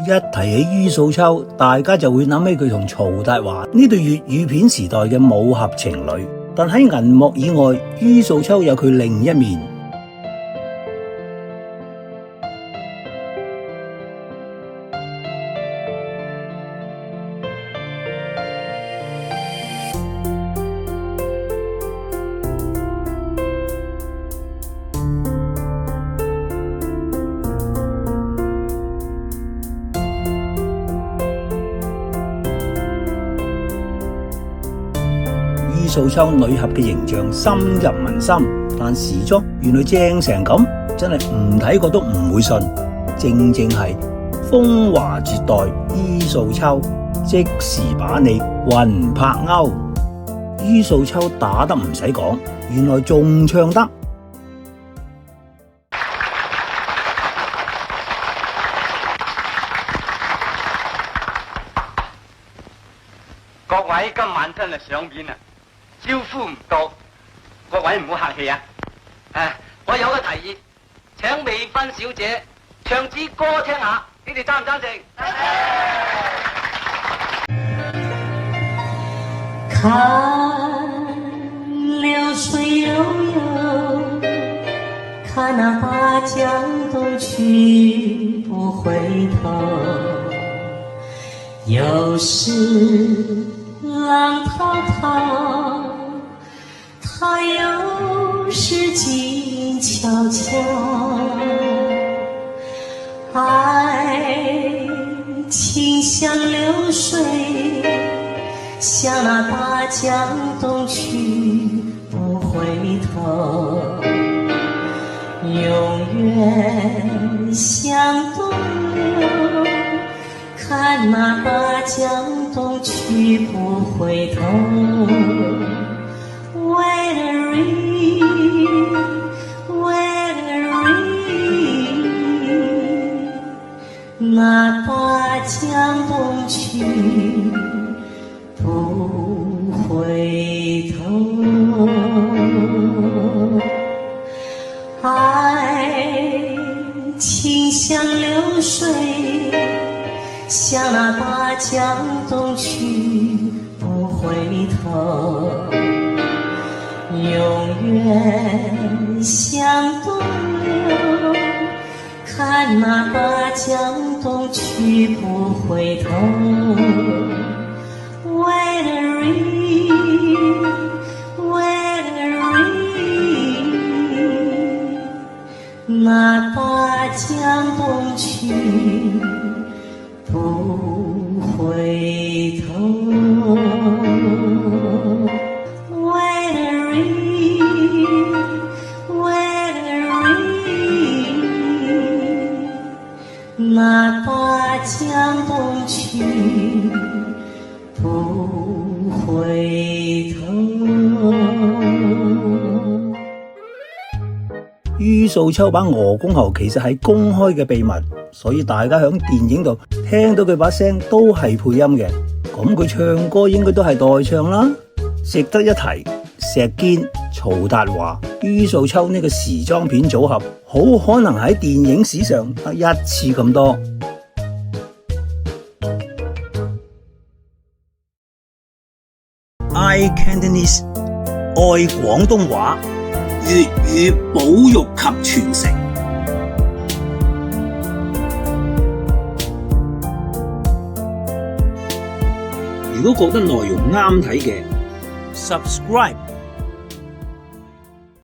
一提起于素秋，大家就會諗起佢同曹達華呢對粵語片時代嘅武俠情侶。但喺銀幕以外，于素秋有佢另一面。于素秋女俠嘅形象深入民心，但時裝原來正成咁，真係唔睇過都唔會信。正係風華絕代于素秋，即時把你魂魄勾。于素秋打得唔使講，原來仲唱得。各位今晚真係賞面啊！招呼唔到，各位唔好客氣啊！我有個提議，請未婚小姐唱支歌聽下，你哋贊唔贊成？看流水悠悠，看那大江東去不回頭，又是浪滔滔，它又是靜悄悄，愛情像流水，向那大江東去不回頭，永遠向東流，看那大江東去不回頭。Wait a ring, wait a ring， 那大江東去不回頭，愛情像流水，向那大江東去不回頭，永遠向東流，看那大江東去不回頭。Wait a ring, wait a ring， 那大江東去不回頭。Wait a ring, wait a ring， 那大江東去不回頭。于素秋把鵝公喉其實係公開嘅秘密，所以大家響電影度聽到佢把聲都係配音嘅，咁佢唱歌應該都係代唱啦。值得一提，石堅、曹達華、于素秋呢個時裝片組合，好可能喺電影史上得一次咁多。I Cantonese 愛廣東話，粵語保育及傳承。如果覺得內容啱睇嘅，subscribe